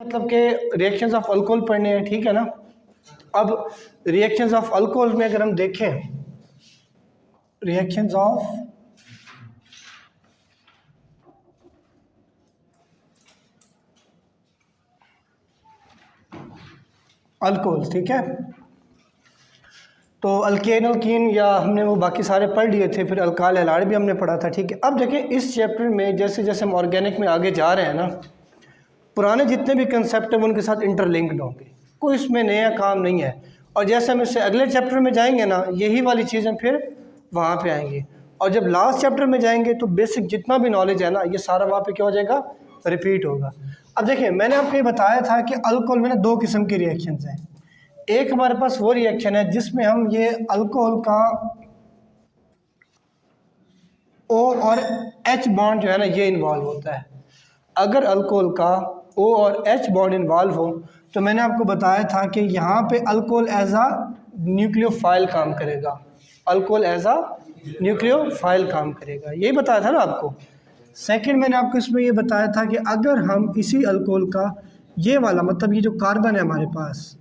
मतलब कि reactions of alcohol पढ़ने हैं, ठीक है ना। अब रिएक्शंस ऑफ अल्कोहल में अगर हम देखें, रिएक्शंस ऑफ अल्कोहल, ठीक है, तो अल्केन अल्कीन या हमने वो बाकी सारे पढ़ लिए थे, फिर अल्काल हैलाइड भी हमने पढ़ा था, ठीक है। अब देखें इस चैप्टर में जैसे जैसे हम ऑर्गेनिक में आगे जा रहे हैं ना, पुराने जितने भी कंसेप्ट हैं उनके साथ इंटरलिंक्ड होंगे, कोई इसमें नया काम नहीं है। और जैसे हम इससे अगले चैप्टर में जाएंगे ना, यही वाली चीज़ें फिर वहाँ पे आएंगी, और जब लास्ट चैप्टर में जाएंगे तो बेसिक जितना भी नॉलेज है ना, ये सारा वहाँ पे क्या हो जाएगा, रिपीट होगा। अब देखिए मैंने आपको ये बताया था कि अल्कोहल में ना दो किस्म के रिएक्शंस हैं। एक हमारे पास वो रिएक्शन है जिसमें हम ये अल्कोहल का O और H बॉन्ड जो है ना ये इन्वॉल्व होता है। अगर अल्कोहल का O और H बॉन्ड इन्वॉल्व हो तो मैंने आपको बताया था कि यहाँ पे अल्कोहल एज आ न्यूक्लियोफाइल काम करेगा, अल्कोहल एज आ न्यूक्लियोफाइल काम करेगा, यही बताया था ना आपको। सेकंड मैंने आपको इसमें ये बताया था कि अगर हम इसी अल्कोहल का ये वाला मतलब ये जो कार्बन है हमारे पास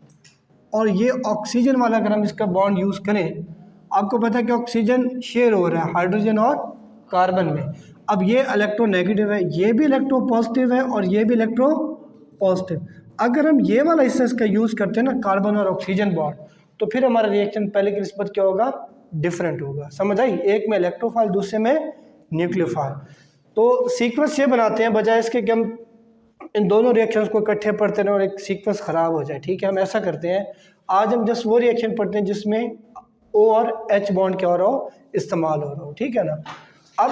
और ये ऑक्सीजन वाला अगर हम इसका बॉन्ड यूज़ करें, आपको पता है कि ऑक्सीजन शेयर हो रहा है हाइड्रोजन और कार्बन में। अब ये इलेक्ट्रोनेगेटिव है, ये भी इलेक्ट्रो पॉजिटिव है और ये भी इलेक्ट्रो पॉजिटिव। अगर हम ये वाला हिस्सा इसका यूज़ करते हैं ना कार्बन और ऑक्सीजन बॉन्ड, तो फिर हमारा रिएक्शन पहले की निस्बत क्या होगा, डिफरेंट होगा। समझ आई, एक में इलेक्ट्रोफाइल दूसरे में न्यूक्लियोफाइल। तो सीक्वेंस ये बनाते हैं बजाय इसके कि हम इन दोनों रिएक्शंस को इकट्ठे पढ़ते रहें और एक सीक्वेंस ख़राब हो जाए, ठीक है। हम ऐसा करते हैं, आज हम जस्ट वो रिएक्शन पढ़ते हैं जिसमें O और H बॉन्ड क्या हो रहा हो, इस्तेमाल हो रहा हो, ठीक है ना। अब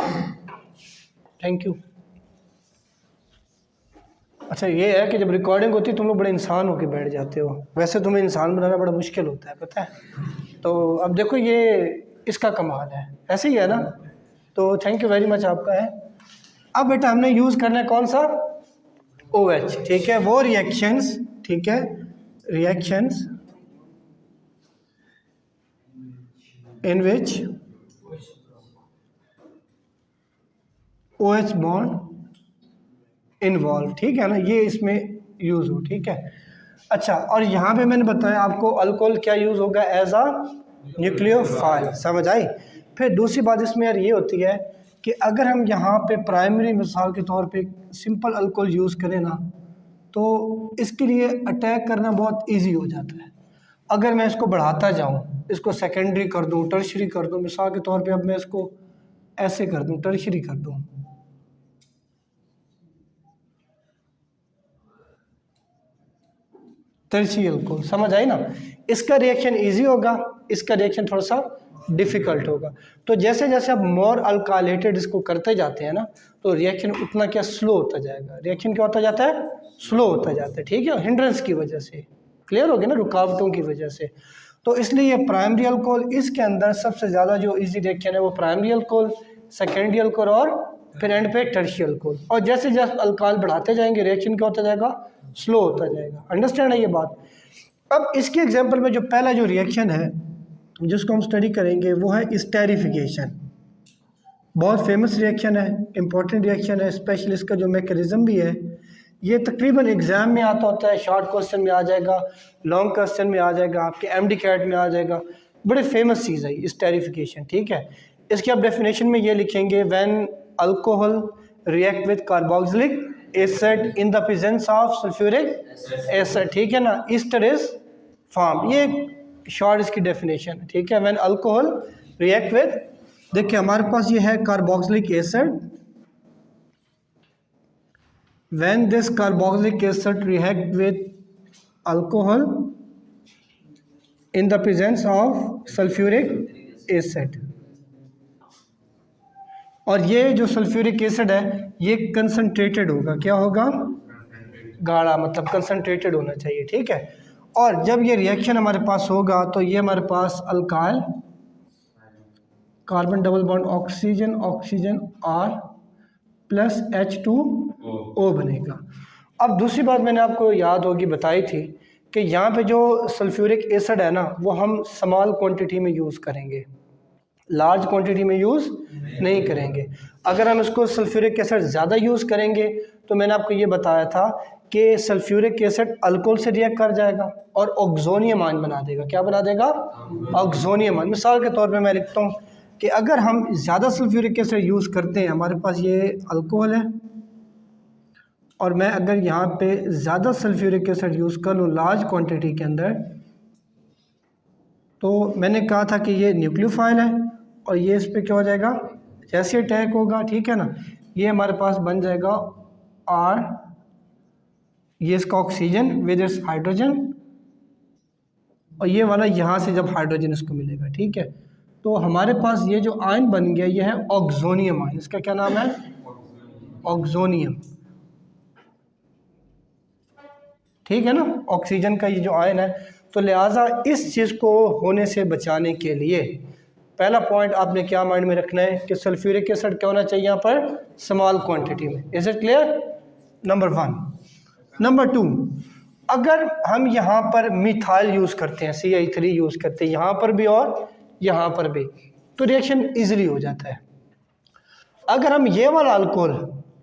थैंक यू। अच्छा ये है कि जब रिकॉर्डिंग होती है तुम लोग बड़े इंसान होके बैठ जाते हो, वैसे तुम्हें इंसान बनाना बड़ा मुश्किल होता है, पता है। तो अब देखो ये इसका कमाल है, ऐसे ही है ना। तो थैंक यू वेरी मच आपका है। अब बेटा हमने यूज़ करना है कौन सा, OH, ठीक है। वो रिएक्शंस, ठीक है, reactions in which OH bond involve, ठीक है ना, ये इसमें यूज़ हो, ठीक है। अच्छा, और यहाँ पे मैंने बताया आपको अल्कोहल क्या यूज़ होगा, एज आ न्यूक्लियोफाइल, समझ आई। फिर दूसरी बात इसमें यार ये होती है कि अगर हम यहाँ पे प्राइमरी मिसाल के तौर पे सिंपल अल्कोहल यूज़ करें ना, तो इसके लिए अटैक करना बहुत इजी हो जाता है। अगर मैं इसको बढ़ाता जाऊँ, इसको सेकेंडरी कर दूँ, टर्शरी कर दूँ, मिसाल के तौर पे अब मैं इसको ऐसे कर दूँ, टर्शरी कर दूँ, टर्शरी अल्कोहल, समझ आई ना। इसका रिएक्शन इजी होगा, इसका रिएक्शन थोड़ा सा डिफ़िकल्ट होगा। तो जैसे जैसे आप मोर अल्काइलेटेड इसको करते जाते हैं ना, तो रिएक्शन उतना क्या स्लो होता जाएगा, रिएक्शन क्या होता जाता है, स्लो होता जाता है, ठीक है, हिंड्रेंस की वजह से, क्लियर हो गया ना, रुकावटों की वजह से। तो इसलिए ये प्राइमरी अल्कोहल, इसके अंदर सबसे ज़्यादा जो इजी रिएक्शन है वो प्राइमरी अल्कोहल, सेकेंडरी अल्कोहल और फिर एंड पे टर्शियरी अल्कोहल। और जैसे जैसे अल्काल बढ़ाते जाएंगे रिएक्शन क्या होता जाएगा, स्लो होता जाएगा। अंडरस्टैंड है ये बात। अब इसके एग्जांपल में जो पहला जो रिएक्शन है जिसको हम स्टडी करेंगे वो है स्टेरिफिकेशन। बहुत फेमस रिएक्शन है, इंपॉर्टेंट रिएक्शन है, स्पेशली इसका जो मैकेनिज्म भी है ये तकरीबन एग्ज़ाम में आता होता है, शॉर्ट क्वेश्चन में आ जाएगा, लॉन्ग क्वेश्चन में आ जाएगा, आपके MD कैट में आ जाएगा। बड़े फेमस चीज़ है स्टेरिफिकेशन, ठीक है। इसकी आप डेफिनेशन में ये लिखेंगे, when alcohol react with carboxylic acid in the presence of sulphuric acid, ठीक है ना, ईस्टर इज फॉर्म। ये शॉर्ट इसकी डेफिनेशन है, ठीक है। व्हेन अल्कोहल रिएक्ट विद, देखिए हमारे पास ये है carboxylic acid, when this carboxylic acid react with alcohol in the presence of sulfuric acid, और ये जो सल्फ्यूरिक एसिड है ये कंसनट्रेटेड होगा, क्या होगा, गाढ़ा, मतलब कंसनट्रेटेड होना चाहिए, ठीक है। और जब ये रिएक्शन हमारे पास होगा तो ये हमारे पास alkyl, carbon double bond oxygen oxygen R plus H2O बनेगा। अब दूसरी बात मैंने आपको याद होगी बताई थी कि यहाँ पे जो सल्फ्यूरिक एसिड है ना वो हम स्मॉल क्वांटिटी में यूज़ करेंगे, लार्ज क्वांटिटी में यूज़ नहीं करेंगे। अगर हम इसको सल्फ्यूरिक एसिड ज़्यादा यूज़ करेंगे तो मैंने आपको ये बताया था कि सल्फ्यूरिक एसिड अल्कोहल से रिएक्ट कर जाएगा और ऑक्सोनियम आयन बना देगा। क्या बना देगा? Oxonium ion. मिसाल के तौर पे मैं लिखता हूँ कि अगर हम ज़्यादा सल्फ्यूरिक एसिड यूज़ करते हैं, हमारे पास ये अल्कोहल है और मैं अगर यहाँ पे ज़्यादा सल्फ्यूरिक एसिड यूज़ कर लूँ लार्ज क्वांटिटी के अंदर, तो मैंने कहा था कि ये न्यूक्लियोफाइल है और ये इस पर क्या हो जाएगा, जैसे अटैक होगा, ठीक है ना, ये हमारे पास बन जाएगा R, ये इसका ऑक्सीजन विद इट्स हाइड्रोजन, और ये वाला यहाँ से जब हाइड्रोजन इसको मिलेगा, ठीक है, तो हमारे पास ये जो आयन बन गया ये है ऑक्सोनियम आयन। इसका क्या नाम है? ऑक्सोनियम, ठीक है ना, ऑक्सीजन का ये जो आयन है। तो लिहाजा इस चीज़ को होने से बचाने के लिए पहला पॉइंट आपने क्या माइंड में रखना है कि सल्फ्यूरिक एसिड क्या होना चाहिए यहाँ पर? स्मॉल क्वांटिटी में। Is it clear? Number 1। Number 2, अगर हम यहाँ पर मिथाइल यूज़ करते हैं, CH3 यूज़ करते हैं यहाँ पर भी और यहाँ पर भी, तो रिएक्शन इजीली हो जाता है। अगर हम ये वाला अल्कोहल,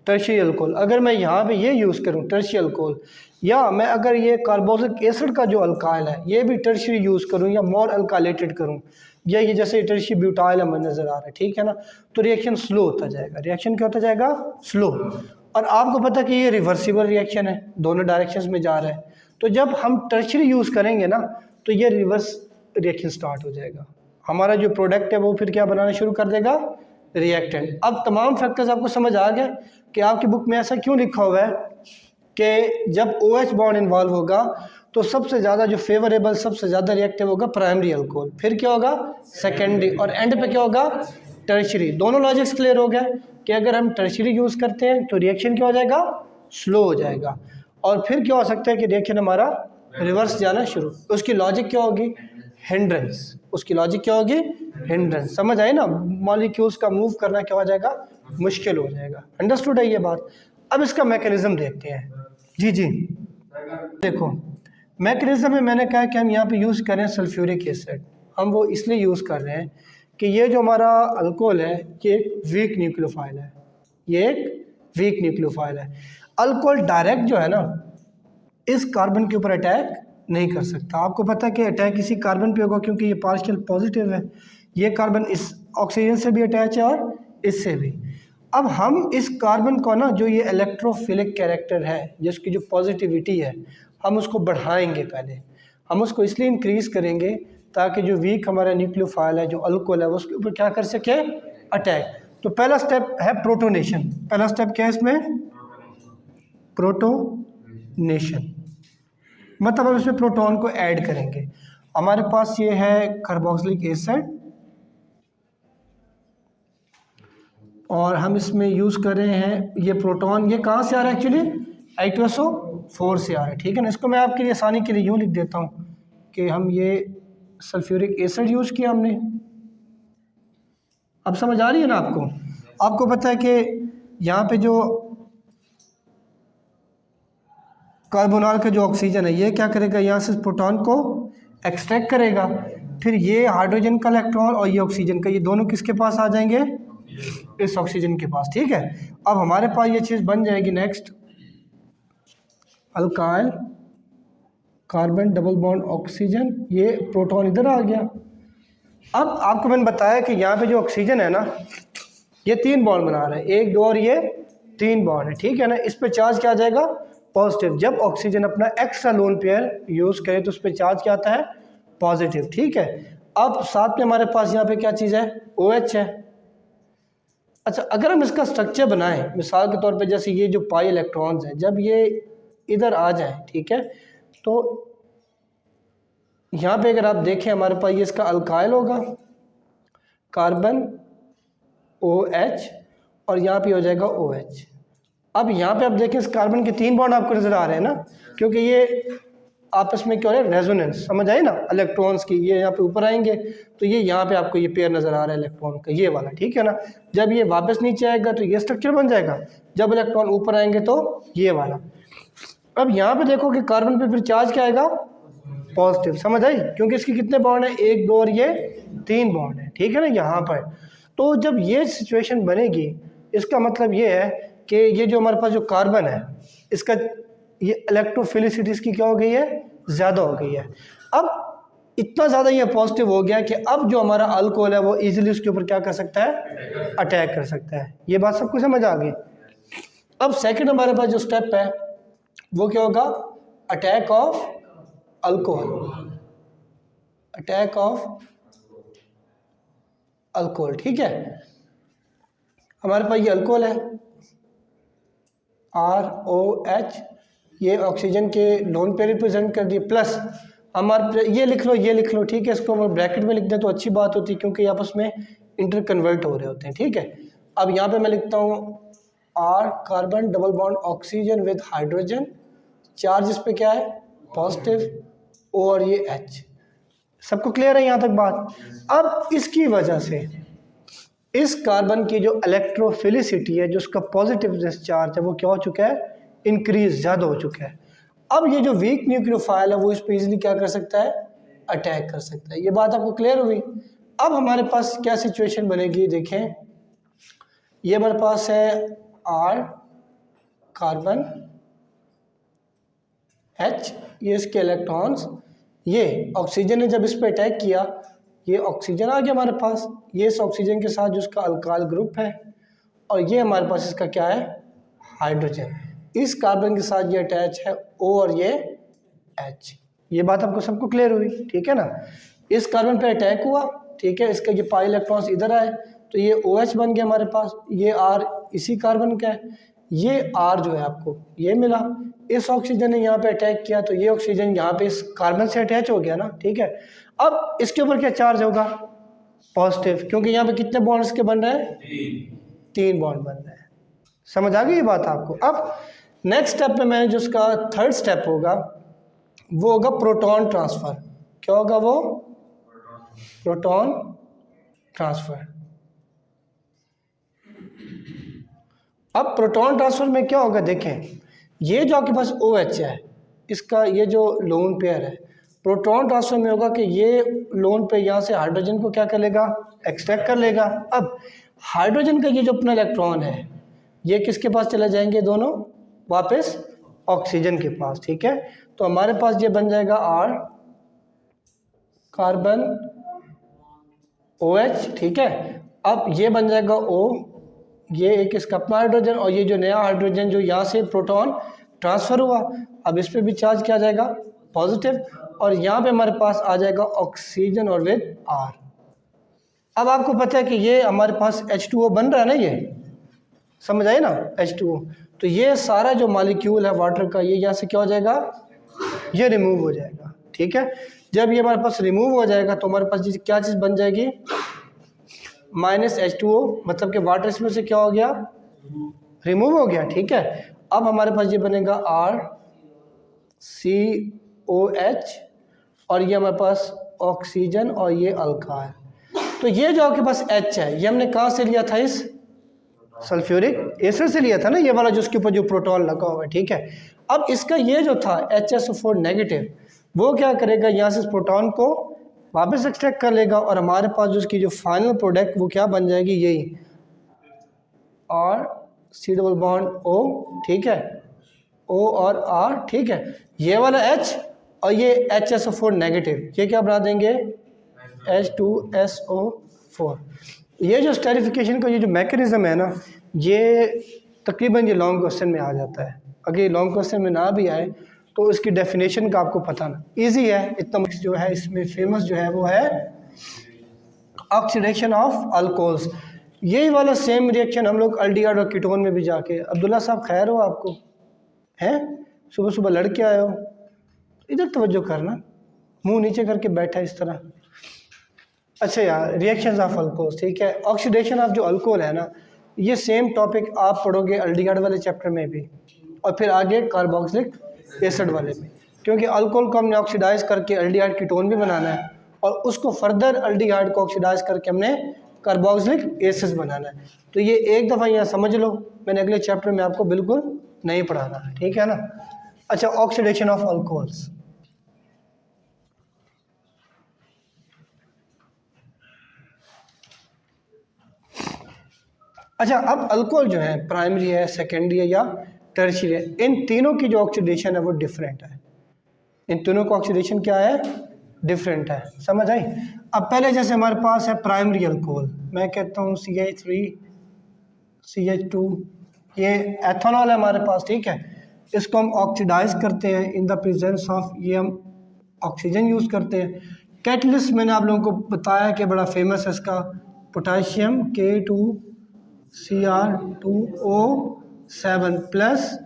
टर्शियरी अल्कोहल, अगर मैं यहाँ पे ये यूज़ करूँ टर्शियरी अल्कोहल, या मैं अगर ये कार्बोक्सिलिक एसिड का जो अल्काइल है ये भी टर्शियरी यूज़ करूँ या मोर अल्काइलेटेड करूँ, या ये जैसे टर्शियरी ब्यूटाइल हमें नज़र आ रहा है, ठीक है ना, तो रिएक्शन स्लो होता जाएगा। रिएक्शन क्या होता जाएगा? स्लो। और आपको पता है कि ये रिवर्सिबल रिएक्शन है, दोनों डायरेक्शंस में जा रहा है। तो जब हम टर्शियरी यूज़ करेंगे ना तो ये रिवर्स रिएक्शन स्टार्ट हो जाएगा, हमारा जो प्रोडक्ट है वो फिर क्या बनाना शुरू कर देगा? रिएक्टेंट। अब तमाम फैक्टर्स आपको समझ आ गए कि आपकी बुक में ऐसा क्यों लिखा हुआ है कि जब OH बॉन्ड इन्वॉल्व होगा तो सबसे ज़्यादा जो फेवरेबल, सबसे ज़्यादा रिएक्टिव होगा प्राइमरी अल्कोहल, फिर क्या होगा? सेकेंडरी, और एंड पे क्या होगा? टर्शियरी। दोनों लॉजिक्स क्लियर हो गया कि अगर हम टर्शियरी यूज़ करते हैं तो रिएक्शन क्या हो जाएगा? स्लो हो जाएगा, और फिर क्या हो सकता है कि रिएक्शन हमारा रिवर्स जाना शुरू। उसकी लॉजिक क्या होगी? हिंड्रेंस। उसकी लॉजिक क्या होगी? हिंड्रेंस। समझ आई ना? मॉलिक्यूल्स का मूव करना क्या हो जाएगा? मुश्किल हो जाएगा। अंडरस्टूड है ये बात? अब इसका मैकेनिज्म देखते हैं। जी देखो, मैकेनिज्म में मैंने कहा कि हम यहाँ पे यूज़ करें सल्फ्यूरिक एसिड। हम वो इसलिए यूज़ कर रहे हैं कि ये जो हमारा अल्कोहल है ये एक वीक न्यूक्लियोफाइल है, ये एक वीक न्यूक्लियोफाइल है। अल्कोहल डायरेक्ट जो है ना इस कार्बन के ऊपर अटैक नहीं कर सकता। आपको पता है कि अटैक इसी कार्बन पे होगा क्योंकि ये पार्शियल पॉजिटिव है, ये कार्बन इस ऑक्सीजन से भी अटैच है और इससे भी। अब हम इस कार्बन को ना, जो ये इलेक्ट्रोफिलिक कैरेक्टर है, जिसकी जो पॉजिटिविटी है, हम उसको बढ़ाएंगे। पहले हम उसको इसलिए इंक्रीज़ करेंगे ताकि जो वीक हमारा न्यूक्लियोफाइल है, जो अल्कोहल है, वो उसके ऊपर क्या कर सके? अटैक। तो पहला स्टेप है प्रोटोनेशन। पहला स्टेप क्या है इसमें? प्रोटोनेशन। मतलब हम इसमें प्रोटॉन को ऐड करेंगे। हमारे पास ये है कार्बोक्सिलिक एसिड और हम इसमें यूज़ कर रहे हैं ये प्रोटॉन। ये कहाँ से आ रहा है एक्चुअली? H2SO4 से आ रहा है, ठीक है ना। इसको मैं आपके लिए आसानी के लिए यूँ लिख देता हूँ कि हम ये सल्फ्यूरिक एसिड यूज़ किया हमने। अब समझ आ रही है ना आपको? आपको पता है कि यहाँ पे जो कार्बोनॉल का जो ऑक्सीजन है ये क्या करेगा? यहाँ से प्रोटॉन को एक्सट्रैक्ट करेगा, फिर ये हाइड्रोजन का इलेक्ट्रॉन और ये ऑक्सीजन का, ये दोनों किसके पास आ जाएंगे? इस ऑक्सीजन के पास, ठीक है। अब हमारे पास ये चीज़ बन जाएगी next, alkyl carbon double bond oxygen, ये प्रोटॉन इधर आ गया। अब आपको मैंने बताया कि यहाँ पे जो ऑक्सीजन है ना ये 3 बॉन्ड बना रहा है, 1 2 और ये 3 बॉन्ड है, ठीक है ना। इस पे चार्ज क्या आ जाएगा? पॉजिटिव। जब ऑक्सीजन अपना एक्स्ट्रा लोन पेयर यूज़ करे तो उस पर चार्ज क्या आता है? पॉजिटिव, ठीक है। अब साथ में हमारे पास यहाँ पे क्या चीज़ है? OH है। अच्छा, अगर हम इसका स्ट्रक्चर बनाएं मिसाल के तौर पे, जैसे ये जो पाई इलेक्ट्रॉन्स हैं जब ये इधर आ जाए, ठीक है, तो यहाँ पे अगर आप देखें हमारे पास ये इसका अल्काइल होगा, कार्बन OH, और यहाँ पे हो जाएगा OH। अब यहाँ पे आप देखें इस कार्बन के 3 बॉन्ड आपको नज़र आ रहे हैं ना, क्योंकि ये आपस में क्या हो रहा है? रेजोनेंस। समझ आई ना इलेक्ट्रॉन्स की? ये यहाँ पे ऊपर आएंगे तो ये यहाँ पे आपको ये पेयर नज़र आ रहा है इलेक्ट्रॉन का, ये वाला, ठीक है ना। जब ये वापस नीचे आएगा तो ये स्ट्रक्चर बन जाएगा, जब इलेक्ट्रॉन ऊपर आएंगे तो ये वाला। अब यहाँ पे देखो कि कार्बन पे फिर चार्ज क्या आएगा? पॉजिटिव। समझ आई? क्योंकि इसके कितने बॉन्ड है? 1 2 और ये 3 बॉन्ड है, ठीक है ना यहाँ पर। तो जब ये सिचुएशन बनेगी इसका मतलब ये है कि ये जो हमारे पास जो कार्बन है इसका ये इलेक्ट्रोफिलिसिटी इसकी क्या हो गई है, ज़्यादा हो गई है। अब इतना ज़्यादा ये पॉजिटिव हो गया कि अब जो हमारा अल्कोहल है वो इजीली उसके ऊपर क्या कर सकता है, अटैक कर सकता है। ये बात सबको समझ आ गई। अब सेकंड हमारे पास जो स्टेप है वो क्या होगा, attack of alcohol, attack of alcohol. ठीक है, हमारे पास ये अल्कोहल है ROH, ये ऑक्सीजन के लोन पे रिप्रेजेंट कर दिए, प्लस हमारे ये लिख लो, ये लिख लो, ठीक है। इसको हम ब्रैकेट में लिख दें तो अच्छी बात होती है क्योंकि आपस में इंटर कन्वर्ट हो रहे होते हैं। ठीक है, अब यहाँ पे मैं लिखता हूँ R carbon double bond oxygen with hydrogen, charge इस पे क्या है, पॉजिटिव, O और ये H। सबको क्लियर है यहाँ तक बात। अब इसकी वजह से इस कार्बन की जो इलेक्ट्रोफिलिसिटी है, जो उसका पॉजिटिव चार्ज है, वो क्या हो चुका है, इंक्रीज, ज़्यादा हो चुका है। अब ये जो वीक न्यूक्लियोफाइल है वो इस पर इजीली क्या कर सकता है, अटैक कर सकता है। ये बात आपको क्लियर हुई। अब हमारे पास क्या सिचुएशन बनेगी, देखें, ये हमारे पास है R कार्बन H, ये इसके इलेक्ट्रॉन्स, ये ऑक्सीजन ने जब इस पर अटैक किया, ये ऑक्सीजन आ गया हमारे पास, ये इस ऑक्सीजन के साथ जो उसका अल्काइल ग्रुप है, और ये हमारे पास इसका क्या है, हाइड्रोजन। इस कार्बन के साथ ये अटैच है O और ये H। ये बात आपको सबको क्लियर हुई, ठीक है ना। इस कार्बन पे अटैक हुआ, ठीक है, इसका ये पाई इलेक्ट्रॉन्स इधर आए तो ये OH बन गया हमारे पास, ये R इसी कार्बन का है, ये R जो है आपको ये मिला। इस ऑक्सीजन ने यहाँ पे अटैक किया तो ये ऑक्सीजन यहाँ पे इस कार्बन से अटैच हो गया ना, ठीक है। अब इसके ऊपर क्या चार्ज होगा, पॉजिटिव, क्योंकि यहाँ पे कितने बॉन्ड इसके बन रहे हैं, 3 बॉन्ड बन रहे हैं। समझ आ गई ये बात आपको। अब नेक्स्ट स्टेप में मैंने जो उसका थर्ड स्टेप होगा वो होगा प्रोटॉन ट्रांसफर। क्या होगा वो, प्रोटॉन ट्रांसफर। अब प्रोटॉन ट्रांसफर में क्या होगा, देखें, ये जो आपके पास OH है, इसका ये जो लोन पेयर है, प्रोटॉन ट्रांसफर में होगा कि ये लोन पे यहाँ से हाइड्रोजन को क्या कर लेगा, एक्सट्रैक्ट कर लेगा। अब हाइड्रोजन का ये जो अपना इलेक्ट्रॉन है ये किसके पास चले जाएंगे, दोनों वापस ऑक्सीजन के पास, ठीक है। तो हमारे पास ये बन जाएगा R कार्बन OH, ठीक है। अब ये बन जाएगा O, ये एक इसका अपना हाइड्रोजन, और ये जो नया हाइड्रोजन जो यहाँ से प्रोटॉन ट्रांसफर हुआ, अब इस पे भी चार्ज किया जाएगा पॉजिटिव, और यहाँ पे हमारे पास आ जाएगा ऑक्सीजन और विद R। अब आपको पता है कि ये हमारे पास H2O बन रहा है ना, ये समझ आए ना, H2O। तो ये सारा जो मॉलिक्यूल है वाटर का, ये यहाँ से क्या हो जाएगा, ये रिमूव हो जाएगा, ठीक है। जब ये हमारे पास रिमूव हो जाएगा तो हमारे पास क्या चीज़ बन जाएगी, -H2O, मतलब कि वाटर इसमें से क्या हो गया, रिमूव हो गया, ठीक है। अब हमारे पास ये बनेगा RCOH, और ये हमारे पास ऑक्सीजन और ये अल्काइल। तो ये जो आपके पास H है ये हमने कहाँ से लिया था, इस सल्फ्यूरिक एसिड से लिया था ना, ये वाला जो उसके ऊपर जो प्रोटॉन लगा हुआ है, ठीक है। अब इसका ये जो था HSO4 नेगेटिव, वो क्या करेगा, यहाँ से इस प्रोटॉन को वापस एक्सट्रैक्ट कर लेगा, और हमारे पास जो उसकी जो फाइनल प्रोडक्ट वो क्या बन जाएगी, यही R C double bond O, ठीक है, O और R, ठीक है। ये वाला H और ये HSO4 नेगेटिव, ये क्या बना देंगे, H2SO4। ये जो स्टेरिफिकेशन का ये जो मैकेनिज्म है ना, ये तकरीबन ये लॉन्ग क्वेश्चन में आ जाता है। अगर ये लॉन्ग क्वेश्चन में ना भी आए तो इसकी डेफिनेशन का आपको पता ना, इजी है इतना। जो है इसमें फेमस जो है वो है ऑक्सीडेशन ऑफ अल्कोहल्स। यही वाला सेम रिएक्शन हम लोग अल्डिहाइड और कीटोन में भी जाके, अब्दुल्ला साहब खैर हो आपको, हैं सुबह सुबह लड़के आए हो, इधर तवज्जो करना, मुंह नीचे करके बैठा इस तरह। अच्छा यार, रिएक्शंस ऑफ अल्कोहल्स, ठीक है। ऑक्सीडेशन ऑफ जो अल्कोहल है ना, ये सेम टॉपिक आप पढ़ोगे अल्डिहाइड वाले चैप्टर में भी, और फिर आगे कार्बोक्सिलिक एसिड वाले में, क्योंकि अल्कोहल को हमने ऑक्सीडाइज करके अल्डिहाइड कीटोन भी बनाना है, और उसको फर्दर अल्डिहाइड को ऑक्सीडाइज करके हमने कार्बोक्सिलिक एसिड बनाना है। तो ये एक दफ़ा यहाँ समझ लो, मैंने अगले चैप्टर में आपको बिल्कुल नहीं पढ़ाना, ठीक है ना। अच्छा, ऑक्सीडेशन ऑफ अल्कोहल्स, अच्छा अब अल्कोहल जो है प्राइमरी है, सेकेंडरी है या टर्शियरी है। इन तीनों की जो ऑक्सीडेशन है वो डिफरेंट है, इन तीनों का ऑक्सीडेशन क्या है, डिफरेंट है। समझ आई। अब पहले जैसे हमारे पास है प्राइमरी अल्कोहल, मैं कहता हूँ CH3 CH2, ये एथेनॉल है हमारे पास, ठीक है। इसको हम ऑक्सीडाइज करते हैं इन द प्रेजेंस ऑफ, ये हम ऑक्सीजन यूज़ करते हैं। कैटलिस्ट मैंने आप लोगों को बताया कि बड़ा फेमस है इसका, potassium K2Cr2O7 plus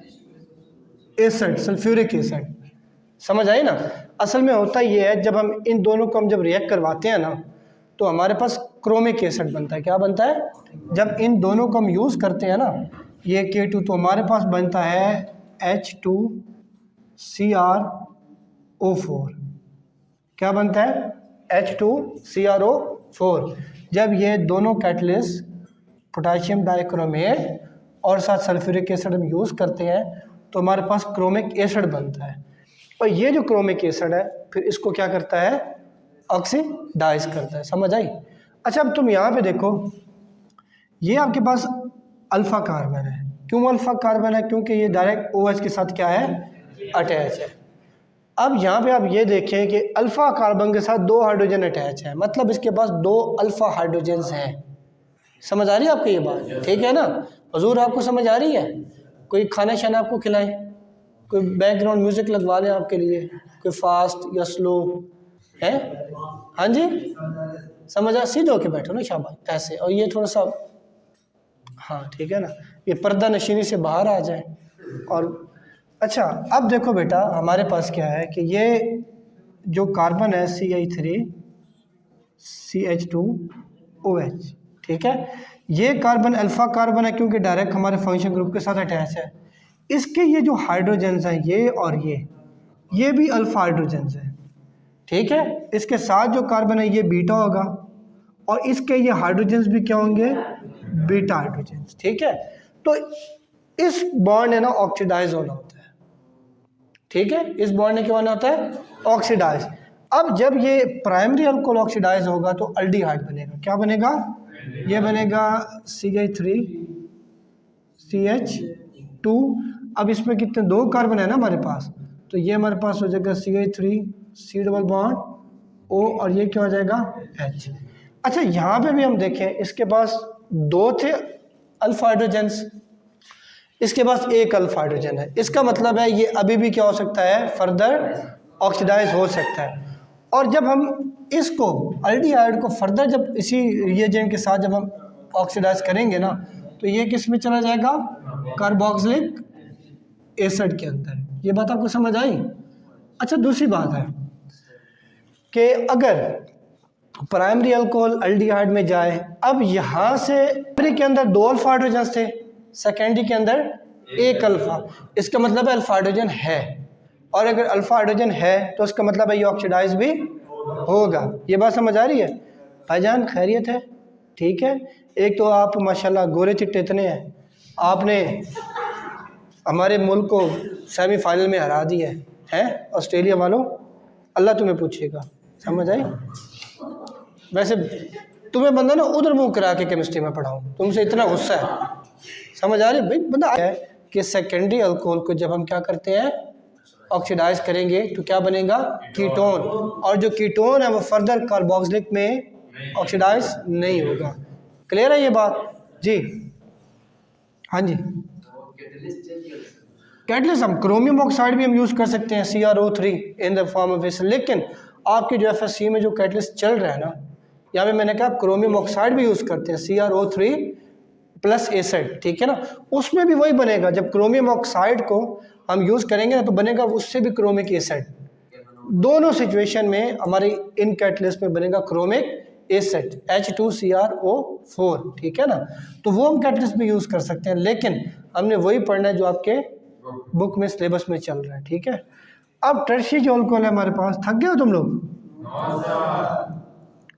acid, sulphuric acid. समझ आई ना। असल में होता ये है, जब हम इन दोनों को जब रिएक्ट करवाते हैं ना, तो हमारे पास क्रोमिक एसिड बनता है। क्या बनता है, जब इन दोनों को हम यूज़ करते हैं ना, ये K2 तो हमारे पास बनता है H2CrO4। क्या बनता है, H2CrO4। जब ये दोनों कैटलिस्ट पोटाशियम डाइक्रोमेट और साथ सल्फ्यूरिक एसिड हम यूज़ करते हैं तो हमारे पास क्रोमिक एसिड बनता है। और ये जो क्रोमिक एसिड है फिर इसको क्या करता है, ऑक्सीडाइज करता है। समझ आई। अच्छा, अब तुम यहाँ पे देखो, ये आपके पास अल्फ़ा कार्बन है। क्यों अल्फ़ा कार्बन है, क्योंकि ये डायरेक्ट OH के साथ क्या है, अटैच है। अब यहाँ पे आप ये देखें कि अल्फ़ा कार्बन के साथ 2 हाइड्रोजन अटैच है, मतलब इसके पास 2 अल्फ़ा हाइड्रोजन्स हैं। समझ आ रही है आपको ये बात, ठीक है ना। हुजूर आपको समझ आ रही है। कोई खाना शाना आपको खिलाएं, कोई बैकग्राउंड म्यूज़िक लगवा लें आपके लिए, कोई फास्ट या स्लो है, हाँ जी समझ आ, सीधे होके बैठो ना शाबाश ऐसे, और ये थोड़ा सा, हाँ ठीक है ना, ये पर्दा नशीनी से बाहर आ जाए। और अच्छा, अब देखो बेटा हमारे पास क्या है कि ये जो कार्बन है CH3CH2OH, ठीक है, ये कार्बन अल्फ़ा कार्बन है क्योंकि डायरेक्ट हमारे फंक्शन ग्रुप के साथ अटैच है। इसके ये जो हाइड्रोजन्स हैं, ये और ये भी अल्फ़ा हाइड्रोजन्स हैं, ठीक है। इसके साथ जो कार्बन है ये बीटा होगा, और इसके ये हाइड्रोजन्स भी क्या होंगे, बीटा हाइड्रोजन्स, ठीक है। तो इस बॉन्ड है ना ऑक्सीडाइज होना होता है, ठीक है, इस बॉन्ड ने क्या होना होता है, ऑक्सीडाइज। अब जब ये प्राइमरी अल्कोहल ऑक्सीडाइज होगा तो अल्डिहाइड बनेगा। क्या बनेगा, ये बनेगा CH3CH2। अब इसमें कितने 2 कार्बन है ना हमारे पास, तो ये हमारे पास हो जाएगा CH3 डबल बॉन्ड O, और ये क्या हो जाएगा H। अच्छा, यहाँ पे भी हम देखें, इसके पास 2 थे अल्फा हाइड्रोजन्स, इसके पास 1 अल्फा हाइड्रोजन है। इसका मतलब है ये अभी भी क्या हो सकता है, फर्दर ऑक्सीडाइज हो सकता है। और जब हम इसको अल्डिहाइड को फर्दर जब इसी रिएजेंट के साथ जब हम ऑक्सीडाइज करेंगे ना, तो ये किस में चला जाएगा, कार्बोक्सिलिक एसिड के अंदर। ये बात आपको समझ आई। अच्छा, दूसरी बात है कि अगर प्राइमरी अल्कोहल अल्डिहाइड में जाए, अब यहाँ से प्राइमरी के अंदर 2 अल्फा हाइड्रोजन थे, सेकेंडरी के अंदर 1 अल्फा, इसका मतलब है अल्फा हाइड्रोजन है। और अगर अल्फा हाइड्रोजन है तो इसका मतलब है ये ऑक्सीडाइज भी होगा। ये बात समझ आ रही है भाईजान, खैरियत है, ठीक है। एक तो आप माशाल्लाह गोरे चिट्टे इतने हैं, आपने हमारे मुल्क को सेमीफाइनल में हरा दिया है ऑस्ट्रेलिया वालों, अल्लाह तुम्हें पूछेगा। समझ आई। वैसे तुम्हें बंदा ना उधर मुँह करा के केमिस्ट्री में पढ़ाऊँ, तुमसे इतना गुस्सा है। समझ आ रही है भाई, बंदा है कि सेकेंडरी अल्कोहल को जब हम क्या करते हैं, ऑक्सीडाइज करेंगे तो क्या बनेगा, कीटोन। और जो कीटोन है वो फर्दर कार्बोक्सिलिक में ऑक्सीडाइज नहीं होगा। क्लियर है ये बात जी। हाँ जी, कैटलिस्ट हम क्रोमियम ऑक्साइड भी हम यूज़ कर सकते हैं CrO3 in the form of acid. लेकिन आपके जो FSC में जो कैटलिस्ट चल रहा है ना, यहाँ पे मैंने कहा क्रोमियम ऑक्साइड भी यूज़ करते हैं CrO3 प्लस एसिड, ठीक है ना। उसमें भी वही बनेगा, जब क्रोमियम ऑक्साइड को हम यूज़ करेंगे ना तो बनेगा उससे भी क्रोमिक एसिड। दोनों सिचुएशन में हमारे इन कैटलिस्ट में बनेगा क्रोमिक एसिड H2CrO4, ठीक है ना। तो वो हम कैटलिस्ट में यूज़ कर सकते हैं, लेकिन हमने वही पढ़ना है जो आपके बुक में सिलेबस में चल रहा है, ठीक है। अब टर्शियरी जो अल्कोहल है हमारे पास, थक गए हो तुम लोग,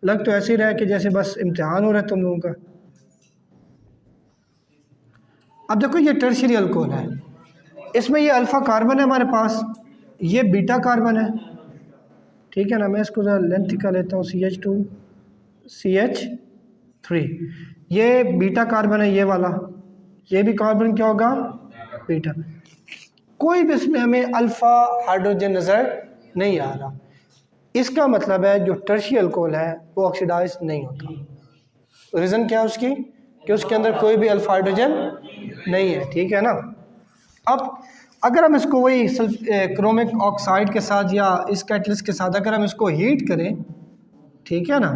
लग तो ऐसे ही रहा है कि जैसे बस इम्तिहान हो रहा है तुम लोगों का। अब देखो ये टर्शियरी अल्कोहल है, इसमें ये अल्फ़ा कार्बन है हमारे पास, ये बीटा कार्बन है, ठीक है ना। मैं इसको ज़रा लेंथ का लेता हूँ, CH2CH3, ये बीटा कार्बन है ये वाला, ये भी कार्बन क्या होगा, बीटा। कोई भी इसमें हमें अल्फ़ा हाइड्रोजन नज़र नहीं आ रहा। इसका मतलब है जो टर्शियल अल्कोहल है वो ऑक्सीडाइज नहीं होता। रीज़न क्या है उसकी, कि उसके अंदर कोई भी अल्फ़ा हाइड्रोजन नहीं है, ठीक है ना। अब अगर हम इसको वही क्रोमिक ऑक्साइड के साथ या इस कैटलिस्ट के साथ अगर हम इसको हीट करें, ठीक है ना,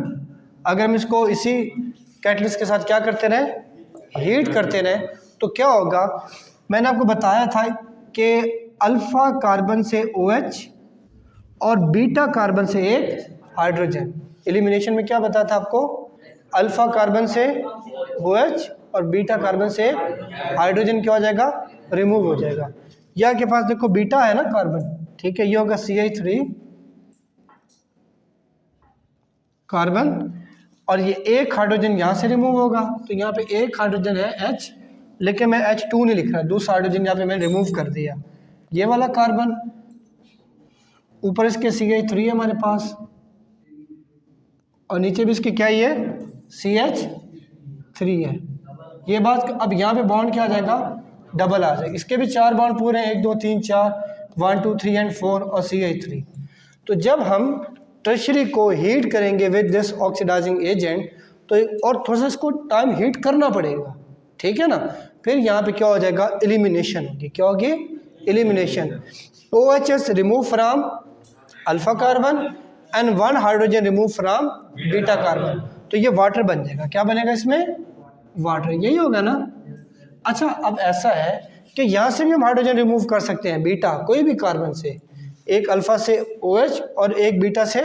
अगर हम इसको इसी कैटलिस्ट के साथ क्या करते रहें, हीट करते रहें, तो क्या होगा, मैंने आपको बताया था कि अल्फ़ा कार्बन से OH और बीटा कार्बन से एक हाइड्रोजन, एलिमिनेशन में क्या बताया था आपको, अल्फ़ा कार्बन से OH और बीटा कार्बन से हाइड्रोजन क्या हो जाएगा, रिमूव हो जाएगा। या के पास देखो बीटा है ना कार्बन, ठीक है, ये होगा CH3 कार्बन, और ये एक हाइड्रोजन यहाँ से रिमूव होगा, तो यहाँ पे एक हाइड्रोजन है H, लेकिन मैं H2 नहीं लिख रहा, दूसरा हाइड्रोजन यहाँ पे मैंने रिमूव कर दिया। ये वाला कार्बन, ऊपर इसके CH3 है हमारे पास, और नीचे भी इसके क्या है, ये CH3 है। ये बात, अब यहाँ पे बॉन्ड क्या आ जाएगा, डबल आ जाएगा। इसके भी 4 बॉन्ड पूरे हैं, 1 2 3 4, 1 2 3 एंड 4 और CH3। तो जब हम टर्शरी को हीट करेंगे विद दिस ऑक्सीडाइजिंग एजेंट, तो और थोड़ा सा इसको टाइम हीट करना पड़ेगा, ठीक है ना। फिर यहाँ पे क्या हो जाएगा, एलिमिनेशन होगी। क्या होगी, elimination. OHS remove from alpha carbon and 1 hydrogen remove from beta carbon, तो ये वाटर बन जाएगा। क्या बनेगा इसमें, वाटर, यही होगा ना। अच्छा, अब ऐसा है कि यहाँ से भी हम हाइड्रोजन रिमूव कर सकते हैं, बीटा कोई भी कार्बन से, एक अल्फ़ा से OH और एक बीटा से,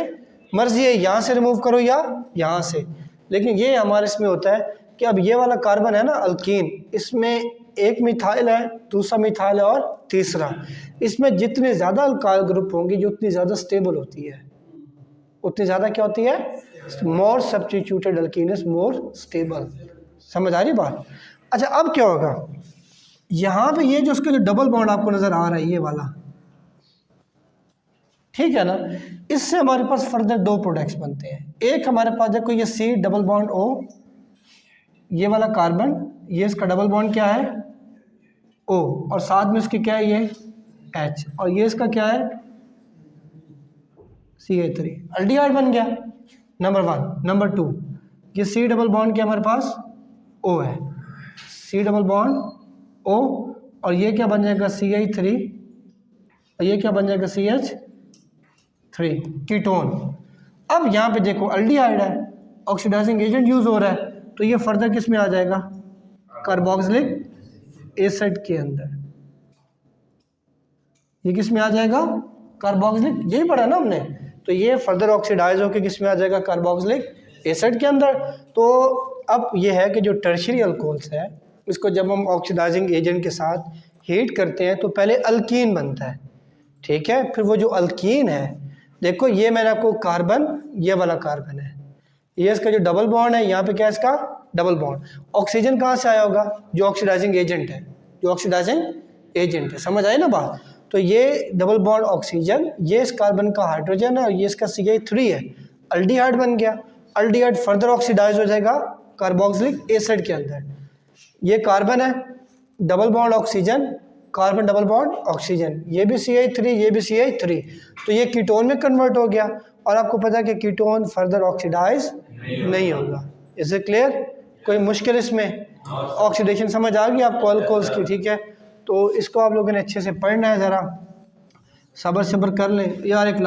मर्जी है यहाँ से रिमूव करो या यहाँ से। लेकिन ये हमारे इसमें होता है कि अब ये वाला कार्बन है ना अल्कीन, इसमें एक मिथाइल है, दूसरा मिथाइल है और तीसरा, इसमें जितने ज़्यादा अल्काइल ग्रुप होंगे जो उतनी ज़्यादा स्टेबल होती है, उतनी ज़्यादा क्या होती है, मोर substituted alkene is more stable. समझ आ रही बात। अच्छा, अब क्या होगा, यहाँ पे ये जो उसका जो डबल बॉन्ड आपको नज़र आ रहा है, ये वाला, ठीक है ना, इससे हमारे पास फर्दर 2 प्रोडक्ट्स बनते हैं। एक हमारे पास देखो ये C डबल बॉन्ड O, ये वाला कार्बन, ये इसका डबल बॉन्ड क्या है O, और साथ में इसकी क्या है ये H, और ये इसका क्या है CH3, अल्डिहाइड बन गया, नंबर 1। नंबर 2, ये C डबल बॉन्ड क्या हमारे पास O है, C डबल बॉन्ड O, और ये क्या बन जाएगा CH3, और ये क्या बन जाएगा CH3, कीटोन। अब यहाँ पे देखो अल्डिहाइड है, ऑक्सीडाइजिंग एजेंट यूज हो रहा है, तो ये फर्दर किस में आ जाएगा, कार्बोक्सिलिक एसिड के अंदर। ये किस में आ जाएगा, कार्बोक्सिलिक, यही पढ़ा ना हमने, तो ये फर्दर ऑक्सीडाइज होकर किस में आ जाएगा, कार्बोक्सिलिक एसिड के अंदर। तो अब ये है कि जो टर्शियरी अल्कोहल्स है, इसको जब हम ऑक्सीडाइजिंग एजेंट के साथ हीट करते हैं तो पहले अल्कीन बनता है, ठीक है। फिर वो जो अल्कीन है, देखो ये मैंने आपको कार्बन, ये वाला कार्बन है, ये इसका जो डबल बॉन्ड है, यहाँ पे क्या है इसका डबल बॉन्ड। ऑक्सीजन कहाँ से आया होगा, जो ऑक्सीडाइजिंग एजेंट है, जो ऑक्सीडाइजिंग एजेंट है, समझ आई ना बात। तो ये डबल बॉन्ड ऑक्सीजन, ये इस कार्बन का हाइड्रोजन है, और ये इसका CH3 है, अल्डिहाइड बन गया। अल्डिहाइड फर्दर ऑक्सीडाइज हो जाएगा कार्बोक्सिलिक एसिड के अंदर। ये कार्बन है, double bond oxygen, carbon double bond oxygen, ये भी CH3, ये भी CH3, तो ये कीटोन में कन्वर्ट हो गया। और आपको पता है कि कीटोन फर्दर ऑक्सीडाइज नहीं होगा। इज इट क्लियर, कोई मुश्किल इसमें, ऑक्सीडेशन समझ आ गई आपको अल्कोहल्स की, ठीक है। तो इसको आप लोगों ने अच्छे से पढ़ना है, ज़रा सब्र कर लें यार। एक